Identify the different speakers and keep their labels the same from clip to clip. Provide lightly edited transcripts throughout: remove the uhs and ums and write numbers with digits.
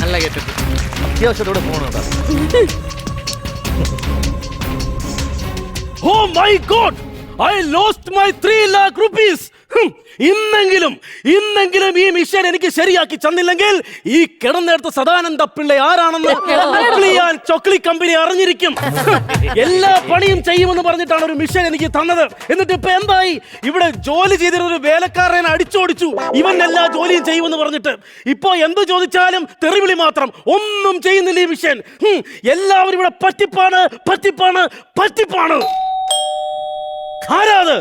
Speaker 1: നല്ല കേട്ടിട്ട്
Speaker 2: അത്യാവശ്യത്തോടെ പോണോ?
Speaker 3: Oh my God! I lost my 3 lakh rupees. ഇന്നെങ്കിലും ഈ മിഷൻ എനിക്ക് ശരിയാക്കി തന്നില്ലെങ്കിൽ ഈ കിടന്നെടുത്ത സദാനന്ദ പിള്ള ആരാണെന്ന് ചോക്ലി കമ്പനി അറിഞ്ഞിരിക്കും. എല്ലാ പണിയും ചെയ്യുമെന്ന് പറഞ്ഞിട്ടാണ് ഒരു മിഷൻ എനിക്ക് തന്നത്. എന്നിട്ട് ഇപ്പൊ എന്തായി? ഇവിടെ ജോലി ചെയ്തിരുന്ന ഒരു വേലക്കാരനെ അടിച്ചോടിച്ചു. ഇവൻ എല്ലാ ജോലിയും ചെയ്യുമെന്ന് പറഞ്ഞിട്ട് ഇപ്പൊ എന്ത് ചോദിച്ചാലും തെറിവിളി മാത്രം, ഒന്നും ചെയ്യുന്നില്ല ഈ മിഷൻ. എല്ലാവരും ഇവിടെ പറ്റിപ്പാണ്. ആരാത്?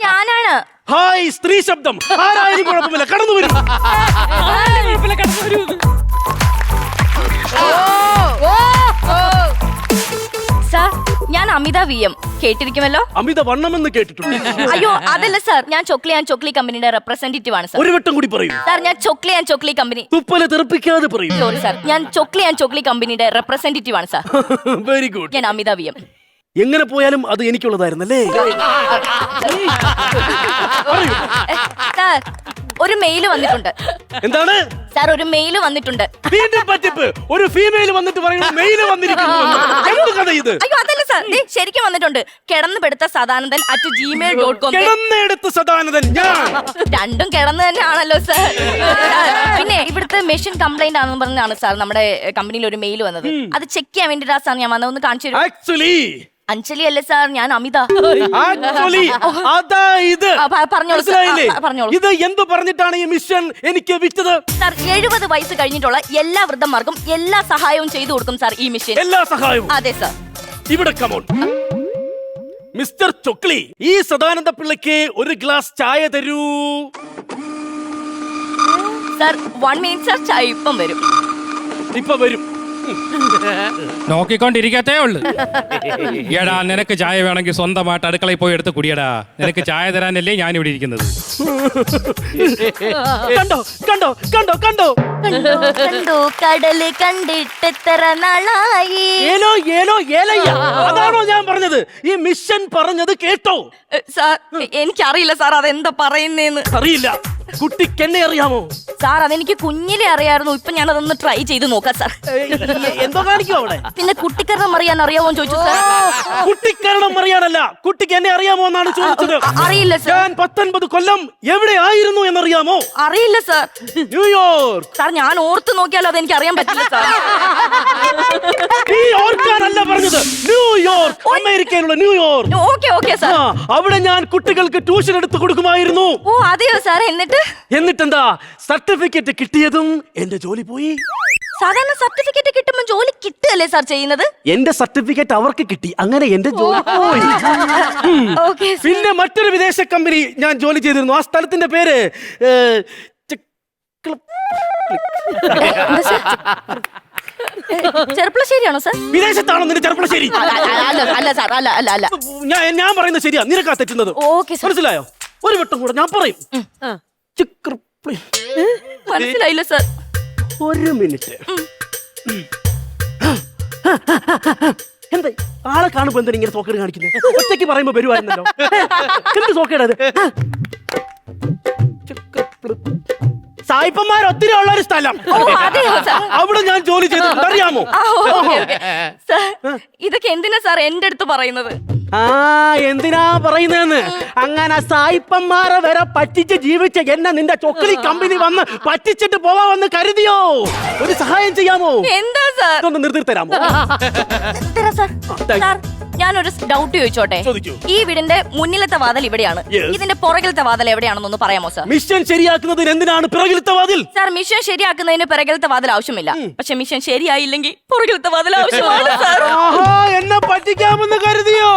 Speaker 4: ഞാനാണ്.
Speaker 3: ഹായ്, സ്ത്രീ ശബ്ദം. ആരായാലും കുഴപ്പമില്ല, കടന്നു വരും.
Speaker 4: സാർ, ഞാൻ അമിത VM കേട്ടിരിക്കുമല്ലോ.
Speaker 3: അമിത വണ്ണമെന്ന് കേട്ടിട്ടുണ്ട്.
Speaker 4: അയ്യോ അതല്ല സാർ, ഞാൻ ചോക്ലി കമ്പനിയുടെ റെപ്രസെന്റേറ്റീവ് ആണ് സാർ.
Speaker 3: ഒരു വട്ടം കൂടി പറയൂ.
Speaker 4: സാർ, ഞാൻ ചോക്ലി കമ്പനി.
Speaker 3: തുപ്പല തെറിപ്പിക്കാതെ പറയൂ.
Speaker 4: സോറി സാർ, ഞാൻ ചോക്ലി കമ്പനിയുടെ റെപ്രസെന്റേറ്റീവ് ആണ് സാർ.
Speaker 3: Very good.
Speaker 4: ഞാൻ അമിത VM.
Speaker 3: എങ്ങനെ പോയാലും അത് എനിക്കുള്ളതായിരുന്നല്ലേ?
Speaker 4: സാർ, ഒരു മെയിൽ വന്നിട്ടുണ്ട്.
Speaker 3: എന്താണ്
Speaker 4: സാർ? ഒരു മെയിൽ വന്നിട്ടുണ്ട്.
Speaker 3: വീണ്ടും പറ്റിപ്പ്. ഒരു ഫീമെയിൽ വന്നിട്ട് പറയുന്നു മെയിൽ വന്നിരിക്കുന്നു. എന്ത് കഥ ഇത്?
Speaker 4: അയ്യോ അതല്ല സാർ, ശരിക്കും വന്നിട്ടുണ്ട്. കിടന്നുപെടുത്ത സദാനന്ദൻ @gmail.com.
Speaker 3: കിടന്നെടുത്ത് സദാനന്ദൻ ഞാൻ.
Speaker 4: രണ്ടും കിടന്ന് തന്നെയാണല്ലോ സാർ. പിന്നെ ഇവിടുത്തെ മെഷീൻ കംപ്ലൈന്റ് ആണെന്ന് പറഞ്ഞാണ് സാർ നമ്മുടെ കമ്പനിയിൽ ഒരു മെയിൽ വന്നത്. അത് ചെക്ക് ചെയ്യാൻ വേണ്ടിട്ടാ സാർ ഞാൻ വന്നത്. ഒന്ന് കാണിച്ചു തരും?
Speaker 3: ആക്ച്വലി
Speaker 4: അഞ്ജലി അല്ലേ സാർ, ഞാൻ അമിത.
Speaker 3: പറഞ്ഞോളൂ. ഇത് എന്ത് പറഞ്ഞിട്ടാണ് ഈ മിഷൻ എനിക്ക് വിറ്റത്?
Speaker 4: സാർ, 70 വയസ്സ് കഴിഞ്ഞിട്ടുള്ള എല്ലാ വൃദ്ധന്മാർക്കും എല്ലാ സഹായവും ചെയ്തു കൊടുക്കും സാർ ഈ മിഷൻ.
Speaker 3: എല്ലാ സഹായവും?
Speaker 4: അതെ സാർ.
Speaker 3: ഇവിടെ കമോൺ മിസ്റ്റർ ചൊക്ലി, ഈ സദാനന്ദ പിള്ളയ്ക്ക് ഒരു ഗ്ലാസ് ചായ തരൂ.
Speaker 4: സാർ, 1 മിനിറ്റ് സാർ, ചായ ഇപ്പം വരും.
Speaker 3: ഇപ്പൊ വരും.
Speaker 5: നോക്കിക്കൊണ്ടിരിക്കത്തേ ഉള്ളു. എടാ, നിനക്ക് ചായ വേണമെങ്കിൽ സ്വന്തമായിട്ട് അടുക്കളയിൽ പോയി എടുത്ത് കുടിയടാ. നിനക്ക് ചായ തരാനല്ലേ ഞാൻ ഇവിടെ ഇരിക്കുന്നത്.
Speaker 3: കണ്ടോ
Speaker 4: കടല് കണ്ടിട്ട് എത്ര നാളായി.
Speaker 3: അതാണോ ഞാൻ പറഞ്ഞത്? ഈ മിഷൻ പറഞ്ഞത് കേട്ടോ?
Speaker 4: സാർ, എനിക്കറിയില്ല സാർ അതെന്താ പറയുന്നേന്ന്.
Speaker 3: അറിയില്ല. കുട്ടിക്ക് എന്നെ അറിയാമോ?
Speaker 4: സാർ, അതെനിക്ക് കുഞ്ഞിലെ അറിയായിരുന്നു. ഇപ്പൊ ഞാൻ അതൊന്ന് ട്രൈ ചെയ്ത് നോക്കാം സാർ.
Speaker 3: എന്തോ കാണിക്കോ അവിടെ?
Speaker 4: പിന്നെ കുട്ടിക്കരണം അറിയാൻ അറിയാമോ ചോദിച്ചു സാർ.
Speaker 3: കുട്ടിക്കരണം അറിയാനല്ല, കുട്ടിക്ക് എന്നെ അറിയാമോ എന്നാണ് ചോദിച്ചത്.
Speaker 4: അറിയില്ല സാർ.
Speaker 3: ഞാൻ 19 കൊല്ലം എവിടെ ആയിരുന്നു എന്നറിയാമോ?
Speaker 4: അറിയില്ല സാർ.
Speaker 3: ന്യൂയോർക്ക്.
Speaker 4: സാർ, ഞാൻ ഓർത്ത് നോക്കിയാലോ അതെനിക്ക് അറിയാൻ പറ്റില്ല സാർ.
Speaker 3: ന്യൂയോർക്കാണല്ല പറഞ്ഞത്, ന്യൂയോർക്ക്, അമേരിക്കയിലുള്ള ന്യൂയോർക്ക്.
Speaker 4: Okay sir.
Speaker 3: അവിടെ ഞാൻ കുട്ടികൾക്ക് ട്യൂഷൻ എടുത്ത് കൊടുക്കുമായിരുന്നു.
Speaker 4: ഓ അതെയോ സാർ?
Speaker 3: എന്നിട്ടെന്താ, സർട്ടിഫിക്കറ്റ് കിട്ടിയതും എന്റെ ജോലി പോയി.
Speaker 4: സാധാരണ സർട്ടിഫിക്കറ്റ് കിട്ടുമ്പോൾ ജോലി കിട്ടുകയല്ലേ സാർ ചെയ്യുന്നത്?
Speaker 3: എന്റെ സർട്ടിഫിക്കറ്റ് അവർക്ക് കിട്ടി, അങ്ങനെ എന്റെ ജോലി പോയി. പിന്നെ മറ്റൊരു വിദേശ കമ്പനി ഞാൻ ജോലി ചെയ്തിരുന്നു. ആ സ്ഥലത്തിന്റെ പേര്
Speaker 4: ചെറുപ്പളശ്ശേരിയാണോ സാർ?
Speaker 3: വിദേശത്താണോ നിന്റെ ചെറുപ്പളശ്ശേരി?
Speaker 4: അല്ല സാർ, അല്ല.
Speaker 3: ഞാൻ പറയുന്നത് ശരിയാ, നിനക്കാ തെറ്റുന്നത്. മനസ്സിലായോ? ഒരു വട്ടം കൂടെ ഞാൻ പറയും.
Speaker 4: മനസ്സിലായില്ല സാർ.
Speaker 3: ഒരു മിനിറ്റ്. എന്താ ആളെ കാണുമ്പോ എന്താ ഇങ്ങനെ സോക്കേട് കാണിക്കുന്നത്? ഒറ്റയ്ക്ക് പറയുമ്പോ വരുവായിരുന്നല്ലോ. എന്ത് സോക്കേടത്? സായിപ്പന്മാർ ഒത്തിരി ഉള്ള ഒരു സ്ഥലം, അവിടെ ഞാൻ ജോലി ചെയ്തിട്ടുണ്ട്, അറിയാമോ?
Speaker 4: ഇതൊക്കെ എന്തിനാ സാർ എന്റെ അടുത്ത് പറയുന്നത്?
Speaker 3: എന്തിനാ പറയുന്നതെന്ന്? അങ്ങനെ സായിപ്പന്മാരെ വരെ പറ്റിച്ച് ജീവിച്ച എന്നെ നിന്റെ ചൊക്ലി കമ്പനി വന്ന് പറ്റിച്ചിട്ട് പോവാമെന്ന് കരുതിയോ? ഒരു സഹായം ചെയ്യാമോ?
Speaker 4: എന്താ സാർ?
Speaker 3: ഒന്ന് നിർത്തി തരാമോ?
Speaker 4: ഞാനൊരു ഡൗട്ട് ചോദിച്ചോട്ടെ? ഈ വീടിന്റെ മുന്നിലത്തെ വാതിൽ ഇവിടെയാണ്, ഇതിന്റെ പുറകിലത്തെ വാതിൽ എവിടെയാണെന്നൊന്ന് പറയാമോ സാർ?
Speaker 3: മിഷൻ ശരിയാക്കുന്നതിന് എന്തിനാണ് പിറകിലത്തെ വാതിൽ?
Speaker 4: സാർ, മിഷൻ ശരിയാക്കുന്നതിന് പിറകിലത്തെ വാതിൽ ആവശ്യമില്ല, പക്ഷെ മിഷൻ ശരിയായില്ലെങ്കിൽ പുറകിലത്തെ വാതിൽ ആവശ്യമാണ് സാർ.
Speaker 3: എന്നെ പറ്റിക്കാമെന്ന് കരുതിയോ?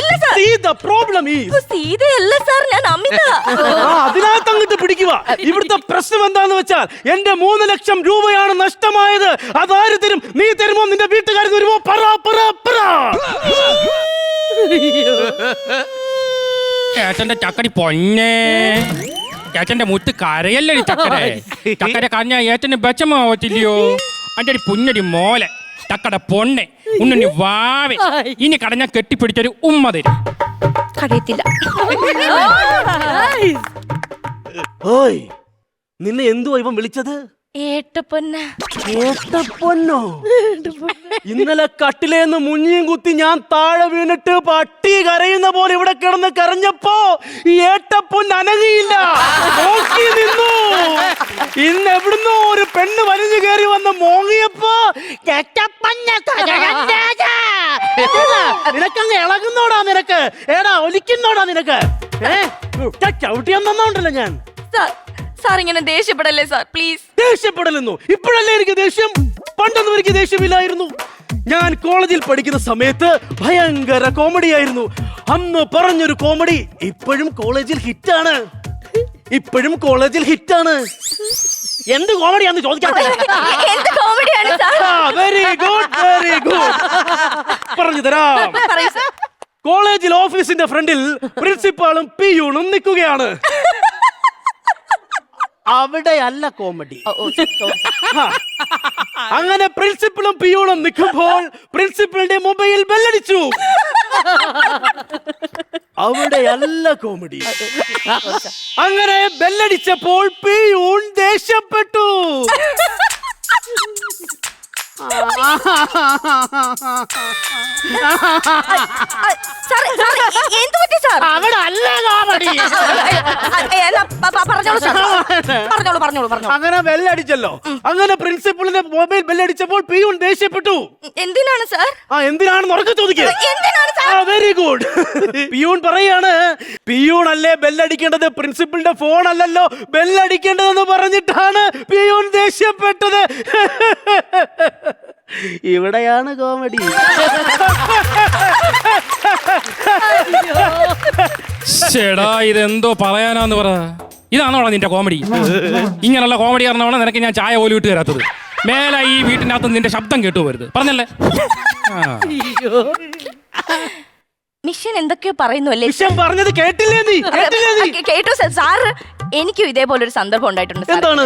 Speaker 4: ഇല്ല സാർ.
Speaker 3: സീതയല്ല
Speaker 4: സാർ, ഞാൻ അമിത.
Speaker 3: അതിനകത്ത് അങ്ങോട്ട് പിടിക്കുക. ഇവിടുത്തെ പ്രശ്നം എന്താന്ന് വെച്ചാൽ എന്റെ 3 ലക്ഷം രൂപയാണ് നഷ്ടമായത്. അതാര് തരും? നീ തരുമോ? നിന്റെ വീട്ടുകാർ തരുമോ?
Speaker 5: ചേട്ടന്റെ ചക്കടി പൊന്നെ, ചേട്ടന്റെ മുത്ത് കരയല്ലേ ചക്കര കരഞ്ഞ ഏട്ടന് ബച്ചമാവത്തില്ലയോ? അന്റെ പുഞ്ഞടി മോലെ ചക്കട പൊണ്ണെ ഉണ്ണി വാവേ, ഇനി കടഞ്ഞ കെട്ടിപ്പിടിച്ചൊരു ഉമ്മ തരും.
Speaker 4: കടയത്തില്ല.
Speaker 3: നിന്നെ എന്തുവാ ഇവൻ വിളിച്ചത്?
Speaker 4: ഏട്ടപ്പൊന്ന.
Speaker 3: ഏട്ടപ്പൊന്നോ? ഇന്നലെ കട്ടിലേന്ന് മുഞ്ഞിയും കുത്തി ഞാൻ താഴെ വീണിട്ട് പട്ടി കരയുന്ന പോലെ ഇവിടെ കിടന്ന് കരഞ്ഞപ്പോ ഈ ഏട്ടപ്പൊന്ന് അനങ്ങിയില്ല, നോക്കി നിന്നു. ഇന്ന് എവിടുന്നോ ഒരു പെണ്ണ് വലിഞ്ഞു കയറി വന്ന് മോങ്ങിയപ്പോ നിനക്കങ്ങ് ഇളകുന്നോടാ നിനക്ക്, ഏടാ ഒലിക്കുന്നോടാ നിനക്ക്. ചവിട്ടിയെന്നോണ്ടല്ലോ ഞാൻ.
Speaker 4: സാർ ഇങ്ങനെ ദേഷ്യപ്പെടല്ലേ സാർ, പ്ലീസ്.
Speaker 3: ദേഷ്യപ്പെടലെന്നോ? ഇപ്പോഴല്ലേ എനിക്ക് ദേഷ്യം, പണ്ടൊന്നും എനിക്ക് ദേഷ്യമില്ലായിരുന്നു. ഞാൻ കോളേജിൽ പഠിക്കുന്ന സമയത്ത് ഭയങ്കര കോമഡി ആയിരുന്നു. അന്ന് പറഞ്ഞൊരു കോമഡി ഇപ്പോഴും കോളേജിൽ ഹിറ്റാണ്. ഇപ്പോഴും കോളേജിൽ ഹിറ്റാണ്. എന്ത് കോമഡിയാന്ന് ചോദിക്കാതെ.
Speaker 4: എന്ത് കോമഡിയാണ് sir?
Speaker 3: Very good, very good. പറഞ്ഞു തരാം. കോളേജിൽ ഓഫീസിന്റെ ഫ്രണ്ടിൽ പ്രിൻസിപ്പാളും പിയൂണും നിൽക്കുകയാണ്. അവിടെയല്ല കോമഡി. അങ്ങനെ പ്രിൻസിപ്പളും പിയൂണും നിൽക്കുമ്പോൾ പ്രിൻസിപ്പളിന്റെ മൊബൈൽ ബെല്ലടിച്ചു. അവിടെയല്ല കോമഡി. അങ്ങനെ ബെല്ലടിച്ചപ്പോൾ പിയൂൺ ദേഷ്യപ്പെട്ടു. അവിടെ അല്ല കോമഡി. അങ്ങനെ ബെല്ലടിച്ചല്ലോ. അങ്ങനെ പ്രിൻസിപ്പളിന്റെ മൊബൈൽ ബെല്ലടിച്ചപ്പോൾ പിയൂൺ ദേഷ്യപ്പെട്ടു.
Speaker 4: എന്തിനാണ് സാർ?
Speaker 3: എന്തിനാണെന്ന് ഉറക്കെ ചോദിക്കുക. Very good. പിയൂൺ പറയാണ്, പിയൂൺ അല്ലേ ബെല്ലടിക്കേണ്ടത്, പ്രിൻസിപ്പളിന്റെ ഫോൺ അല്ലല്ലോ ബെല്ലടിക്കേണ്ടതെന്ന് പറഞ്ഞിട്ടാണ് പിയൂൺ ദേഷ്യപ്പെട്ടത്. ഇവിടെയാണ് കോമഡി.
Speaker 5: ചേടാ ഇതെന്തോ പറയാനാന്ന് പറ. ഇതാണോടാ നിന്റെ കോമഡി? ഇങ്ങനെയുള്ള കോമഡി കാരണമാണ് നിനക്ക് ഞാൻ ചായ പോലും ഇട്ട് തരാത്തത്. മേലെ ഈ വീട്ടിനകത്ത് നിന്റെ ശബ്ദം കേട്ടു വരുത്, പറഞ്ഞല്ലേ?
Speaker 4: മിഷൻ എന്തൊക്കെയോ പറയുന്നു അല്ലേ?
Speaker 3: മിഷൻ പറഞ്ഞത് കേട്ടില്ലേ നീ?
Speaker 4: കേട്ടു സാർ. എനിക്കും ഇതേപോലെ ഒരു സന്ദർഭം ഉണ്ടായിട്ടുണ്ട്.
Speaker 3: എന്താണ്?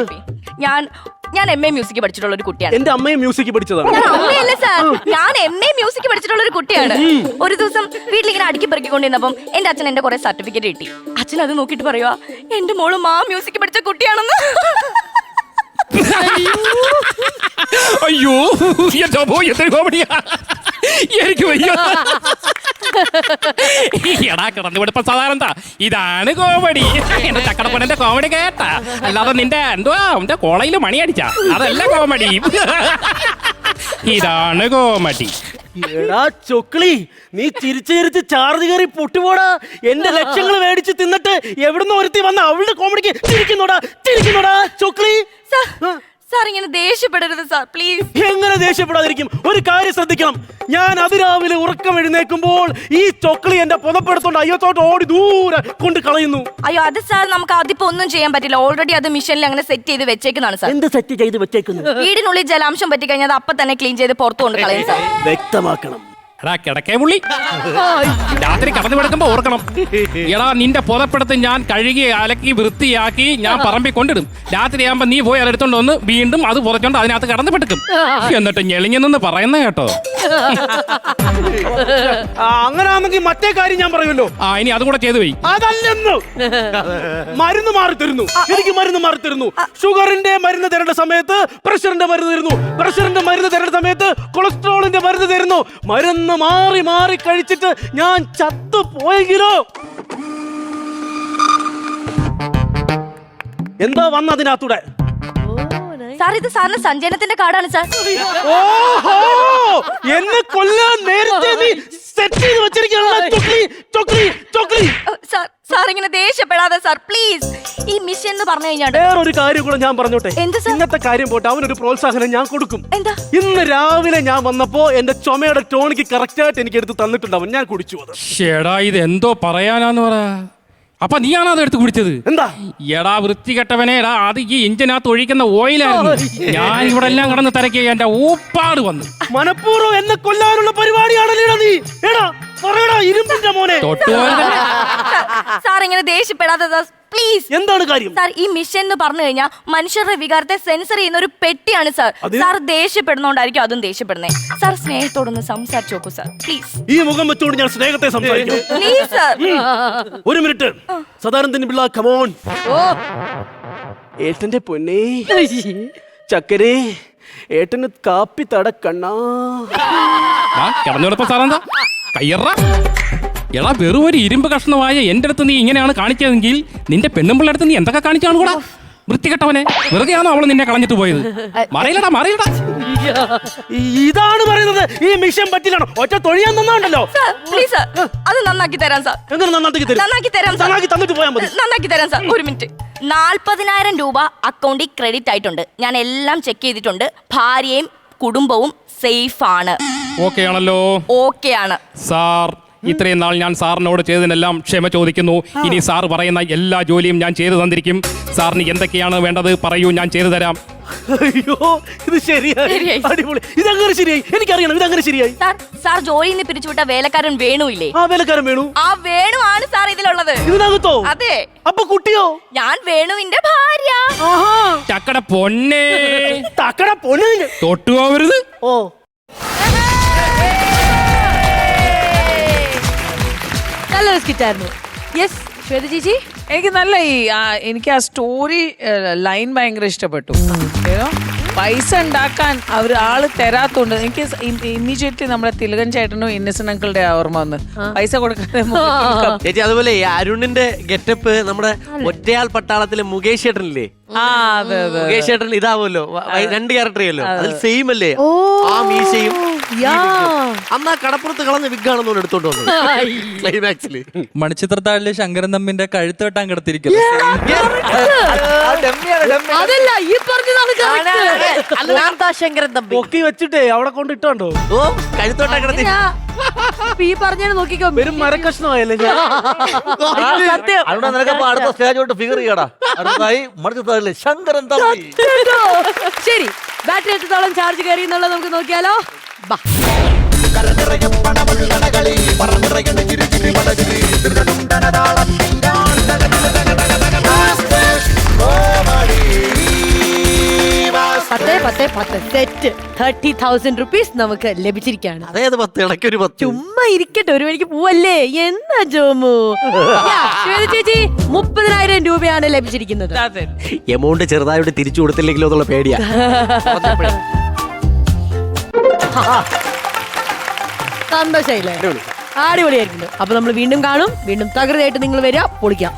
Speaker 4: ഞാൻ MA മ്യൂസിക് പഠിച്ചിട്ടുള്ള ഒരു കുട്ടിയാണ്.
Speaker 3: എന്റെ അമ്മയും മ്യൂസിക് പഠിച്ചതാണ്.
Speaker 4: അമ്മയല്ല സാർ, ഞാൻ MA മ്യൂസിക് പഠിച്ചിട്ടുള്ള ഒരു കുട്ടിയാണ്. ഒരു ദിവസം വീട്ടിലിങ്ങനെ അടുക്കി പെറുക്കിക്കൊണ്ടിരുന്നപ്പം എന്റെ അച്ഛൻ എന്റെ കുറെ സർട്ടിഫിക്കറ്റ് കിട്ടി. അച്ഛൻ അത് നോക്കിട്ട് പറയുക, എന്റെ മോള് മ്യൂസിക് പഠിച്ച കുട്ടിയാണെന്ന്.
Speaker 5: അയ്യോ എന്തൊരു കോമഡിയാ, എനിക്ക് വയ്യ. എടാ കിടന്നുപിടിപ്പ സാധാരണ ഇതാണ് കോമഡി. എന്റെ ചക്കടപ്പനന്റെ കോമഡി കേട്ട, അല്ലാതെ നിന്റെ എന്തുവാ എന്റെ കോളേജിൽ മണി അടിച്ച അതല്ല കോമഡി. ഇതാണ് കോമഡി.
Speaker 3: എടാ ചൊക്കളി, നീ ചിരിച്ച് ചിരിച്ച് ചാർജ് കയറി പൊട്ടുപോടാ. എന്റെ ലക്ഷങ്ങൾ മേടിച്ച് തിന്നിട്ട് എവിടുന്ന് ഒരുത്തി വന്ന അവളുടെ കോമഡിക്ക് ചിരിക്കുന്നോടാ ചൊക്കളി.
Speaker 4: സാർ ഇങ്ങനെ ദേഷ്യപ്പെടരുത് സാർ, പ്ലീസ്.
Speaker 3: എങ്ങനെ ദേഷ്യപ്പെടാതിരിക്കും? ഒരു കാര്യം ശ്രദ്ധിക്കണം. ഞാൻ അതിരാവിലെ ഉറക്കം എഴുന്നേൽക്കുമ്പോൾ ഈ ചൊക്കളി എന്റെ പുതപ്പെടുത്തോണ്ട് അയ്യത്തോട്ട് ഓടി ദൂരെ കൊണ്ട് കളയുന്നു.
Speaker 4: അയ്യോ അത് സാർ, നമുക്ക് അതിപ്പോ ഒന്നും ചെയ്യാൻ പറ്റില്ല. ഓൾറെഡി അത് മിഷനിൽ അങ്ങനെ സെറ്റ് ചെയ്ത് വെച്ചേക്കുന്നതാണ് സാർ.
Speaker 3: എന്ത് സെറ്റ് ചെയ്ത് വെച്ചേക്കുന്നു?
Speaker 4: വീടിനുള്ളിൽ ജലാംശം പറ്റി കഴിഞ്ഞാൽ അത് അപ്പൊ തന്നെ ക്ലീൻ ചെയ്ത് പുറത്തു കൊണ്ട് കളയും സാർ.
Speaker 3: വ്യക്തമാക്കണം.
Speaker 5: എടാ കിടക്കേ പുള്ളി, രാത്രി കടന്നു കിടക്കുമ്പോ ഓർക്കണം. എടാ നിന്റെ പുതപ്പെടുത്ത് ഞാൻ കഴുകി അലക്കി വൃത്തിയാക്കി ഞാൻ പറമ്പിൽ കൊണ്ടിടും. രാത്രിയാകുമ്പോ നീ പോയി അതെടുത്തോണ്ട് വന്ന് വീണ്ടും അത് പുറച്ചോണ്ട് അതിനകത്ത് കടന്നു പെടുക്കും. എന്നിട്ട് ഞെളിഞ്ഞെന്ന് പറയുന്ന കേട്ടോ.
Speaker 3: അങ്ങനാണെങ്കിൽ മറ്റേ കാര്യം ഞാൻ പറയുമല്ലോ.
Speaker 5: ഇനി അതും കൂടെ ചെയ്തു പോയി.
Speaker 3: അതല്ലെന്ന് മരുന്ന് മാറി തരുന്നു. എനിക്ക് മരുന്ന് മാറി തരുന്നു. ഷുഗറിന്റെ മരുന്ന് തരേണ്ട സമയത്ത് പ്രഷറിന്റെ മരുന്ന് തരുന്നു. പ്രഷറിന്റെ മരുന്ന് തരേണ്ട സമയത്ത് കൊളസ്ട്രോളിന്റെ മരുന്ന് തരുന്നു. മരുന്ന് മാറി മാറി കഴിച്ചിട്ട് ഞാൻ ചത്തു പോയെങ്കിലോ? എന്താ വന്നതിനകത്തൂടെ?
Speaker 4: സാർ ഇത് സാറിന് സഞ്ചയനത്തിന്റെ കാർഡാണ് സാർ.
Speaker 3: ഓഹോ, എന്നെ കൊല്ലാൻ നേരത്തെ നീ സെറ്റ് ചെയ്ത് വെച്ചിരിക്കുകയാണ്.
Speaker 4: സാർ ഇങ്ങനെ ദേഷ്യപ്പെടാതെ സാർ, പ്ലീസ്. ഈ മിഷൻ എന്ന് പറഞ്ഞു കഴിഞ്ഞാൽ
Speaker 3: വേറൊരു കാര്യം കൂടെ ഞാൻ പറഞ്ഞോട്ടെ. ഇന്നത്തെ കാര്യം പോട്ടെ, അവനൊരു പ്രോത്സാഹനം ഞാൻ കൊടുക്കും.
Speaker 4: എന്താ?
Speaker 3: ഇന്ന് രാവിലെ ഞാൻ വന്നപ്പോ എന്റെ ചുമയുടെ ടോണിക്ക് കറക്റ്റ് ആയിട്ട് എനിക്ക് എടുത്ത് തന്നിട്ടുണ്ടാവും. ഞാൻ കുടിച്ചു അത്.
Speaker 5: ഷേടാ ഇത് എന്തോ പറയാനാന്ന് പറ. അപ്പൊ നീയാണോ അത് എടുത്ത് കുടിച്ചത്?
Speaker 3: എന്താ
Speaker 5: എടാ വൃത്തികെട്ടവനെ, എടാ അത് ഈ എഞ്ചിനകത്ത് ഒഴിക്കുന്ന ഓയിലായിരുന്നു. ഞാൻ ഇവിടെ എല്ലാം കിടന്ന് തിരക്കി എന്റെ ഊപ്പാട് വന്നു.
Speaker 3: മനഃപൂർവ്വം എന്നെ കൊല്ലാനുള്ള പരിപാടിയാണല്ലോ നീ. എടാ പറയടാ ഇരുമ്പിന്റെ മോനെ.
Speaker 4: സാർ ഇങ്ങനെ ദേഷ്യപ്പെടാതെ പ്ലീസ്.
Speaker 3: എന്താണ് കാര്യം?
Speaker 4: സാർ ഈ മിഷൻ എന്ന് പറഞ്ഞു കഴിഞ്ഞാൽ മനുഷ്യരുടെ വികാരത്തെ സെൻസർ ചെയ്യുന്ന ഒരു പെട്ടിയാണ് സാർ. സാർ ദേഷ്യപ്പെടുന്നോണ്ടായിരിക്കും അതും ദേഷ്യപ്പെടുന്നേ. സാർ സ്നേഹത്തോടൊന്ന് സംസാരിച്ചു നോക്കൂ സാർ, പ്ലീസ്.
Speaker 3: ഈ മുഖം വെച്ചോണ്ട് ഞാൻ സ്നേഹത്തെ സംസാരിക്കും.
Speaker 4: Please sir.
Speaker 3: ഒരു മിനിറ്റ്. സദാനന്ദൻ പിള്ള, കമോൺ. ഏട്ടന്റെ പൊന്നേ, ചക്കരേ ഏട്ടന് കാപ്പി തടക്കണ്ണാ.
Speaker 5: കിടന്നുകിടപ്പ സാറെന്താ കയ്യറ എടാ വെറും ഒരു ഇരുമ്പ് കഷ്ണമായ എന്റെ അടുത്ത് നീ ഇങ്ങനെയാണ് കാണിച്ചതെങ്കിൽ നിന്റെ പെണ്ണുമ്പിള്ള അടുത്ത് നീ എന്തൊക്കെ കാണിച്ചാണ് കൂടാ വൃത്തികെട്ടവനെ. വെറുതെയാണോ അവള് നിന്നെ കളഞ്ഞിട്ട് പോയത്? മറിയിലടാ മറിയിലടാ.
Speaker 3: ഇതാണ് പറയുന്നത്. ഈ മിഷൻ പറ്റില്ലാണോ? ഒറ്റ തൊഴിയാൻ തന്നാണ്ടല്ലോ.
Speaker 4: പ്ലീസ് അത് നന്നാക്കി തരാം സാർ.
Speaker 3: എങ്ങനെ നന്നാക്കി തരും?
Speaker 4: നന്നാക്കി തരാം സാർ.
Speaker 3: നന്നാക്കി തന്നിട്ട് പോയാൽ മതി.
Speaker 4: നന്നാക്കി തരാം സാർ. ഒരു മിനിറ്റ്. 40,000 രൂപ അക്കൗണ്ടിൽ ക്രെഡിറ്റ് ആയിട്ടുണ്ട്. ഞാൻ എല്ലാം ചെക്ക് ചെയ്തിട്ടുണ്ട്. ഭാര്യയും കുടുംബവും സേഫ് ആണ്.
Speaker 5: ഓക്കെ ആണല്ലോ?
Speaker 4: ഓക്കെ ആണ്
Speaker 5: സാർ. ഇത്രയും നാൾ ഞാൻ സാറിനോട് ചെയ്തതിനെല്ലാം ക്ഷമ ചോദിക്കുന്നു. ഇനി സാർ പറയുന്ന എല്ലാ ജോലിയും ഞാൻ ചെയ്തു തന്നിരിക്കും. സാറിന് എന്തൊക്കെയാണ് വേണ്ടത് പറയൂ, ഞാൻ ചെയ്തു തരാം.
Speaker 3: അയ്യോ ഇത് ശരിയായി. അടിപൊളി. ഇതങ്ങനെ ശരിയായി. എനിക്കറിയണം ഇതങ്ങനെ ശരിയായി.
Speaker 4: സാർ ജോലിയിൽ നിന്ന് പിരിച്ചുവിട്ട വേലക്കാരൻ വേണു ഇല്ലേ?
Speaker 3: ആ വേലക്കാരൻ വേണു.
Speaker 4: ആ വേണു ആണ് സാർ ഇതിലുള്ളത്.
Speaker 3: ഇതിനകത്തോ?
Speaker 4: അതെ.
Speaker 3: അപ്പൊ കുട്ടിയോ?
Speaker 4: ഞാൻ വേണുവിന്റെ ഭാര്യ.
Speaker 5: ചക്കട പൊന്നെ
Speaker 3: തക്കട പൊന്നെ
Speaker 5: തൊട്ടുപോവരുത്.
Speaker 3: ഓ
Speaker 1: നല്ലൊരു സ്കിറ്റായിരുന്നു. യെസ് ശ്വേത ചേച്ചി.
Speaker 6: എനിക്ക് നല്ല എനിക്ക് ആ സ്റ്റോറി ലൈൻ ഭയങ്കര ഇഷ്ടപ്പെട്ടു. പൈസ ഉണ്ടാക്കാൻ അവർ ആള് തരാത്തോണ്ട് എനിക്ക് ഇമ്മീഡിയറ്റ്ലി നമ്മുടെ തിലകൻ ചേട്ടനും ഇന്നസെന്റ് അങ്കിളുടെ ഓർമ്മ വന്ന് പൈസ കൊടുക്കാതെ
Speaker 2: ചേച്ചി. അതുപോലെ അരുണിന്റെ ഗെറ്റപ്പ് നമ്മുടെ ഒറ്റയാൾ പട്ടാളത്തിലെ മുകേഷ് ചേട്ടനില്ലേ? മുകേഷ് ചേട്ടൻ ഇതാവുമല്ലോ, 2 ക്യാരക്ടർ ചെയ്യല്ലോ, അതിൽ സെയിം അല്ലേ? ആ മീശയും അന്ന് ആ കടപ്പുറത്ത് കളഞ്ഞ വിഗാണെന്ന് എടുത്തോണ്ട് വന്നത് ക്ലൈമാക്സില്.
Speaker 7: മണിച്ചിത്രത്താഴിലെ ശങ്കരൻ തമ്മിന്റെ കഴുത്ത് വെട്ടാൻ കിടത്തിരിക്കുന്നു.
Speaker 1: അതല്ല ഈ പറഞ്ഞതാണ് ശങ്കരൻ തമ്പി.
Speaker 3: പൊക്കി വെച്ചിട്ടേ അവിടെ കൊണ്ട് ഇട്ടോണ്ടോ?
Speaker 2: ഓ കഴുത്തോട്ടാ കിടത്തി
Speaker 1: ഈ പറഞ്ഞാണ് നോക്കിക്കോ.
Speaker 3: വെറും മരക്കഷ്ണമായല്ലേ?
Speaker 2: അവിടെ നിനക്കപ്പോ അടുത്ത സ്റ്റേജോട്ട് ഫിഗർ ചെയ്യടാ. അടുത്തായി മണിച്ചിത്രത്താഴിലെ ശങ്കരൻ തമ്പി.
Speaker 1: ശരി, ബാറ്ററി എത്രത്തോളം ചാർജ് കയറി എന്നുള്ളത് നമുക്ക് നോക്കിയാലോ. ബാ. സെറ്റ് 30,000 റുപ്പീസ് നമുക്ക് ലഭിച്ചിരിക്കുകയാണ്.
Speaker 2: അതേത് 10 ഇടയ്ക്ക് ഒരു 10.
Speaker 1: ചുമ്മാ ഇരിക്കട്ടെ, ഒരു മണിക്ക് പോവല്ലേ. എന്താ ജോമു? ശ്വേത ചേച്ചി 30,000 രൂപയാണ് ലഭിച്ചിരിക്കുന്നത്.
Speaker 2: എമൗണ്ട് ചെറുതായിട്ട് തിരിച്ചു കൊടുത്തില്ലെങ്കിലോ എന്നുള്ള പേടിയാ.
Speaker 1: സന്തോഷായില്ലേ? അടിപൊളിയായിരുന്നു. അപ്പൊ നമ്മൾ വീണ്ടും കാണും. വീണ്ടും തകൃതിയായിട്ട് നിങ്ങൾ വരിക, പൊളിക്കാം.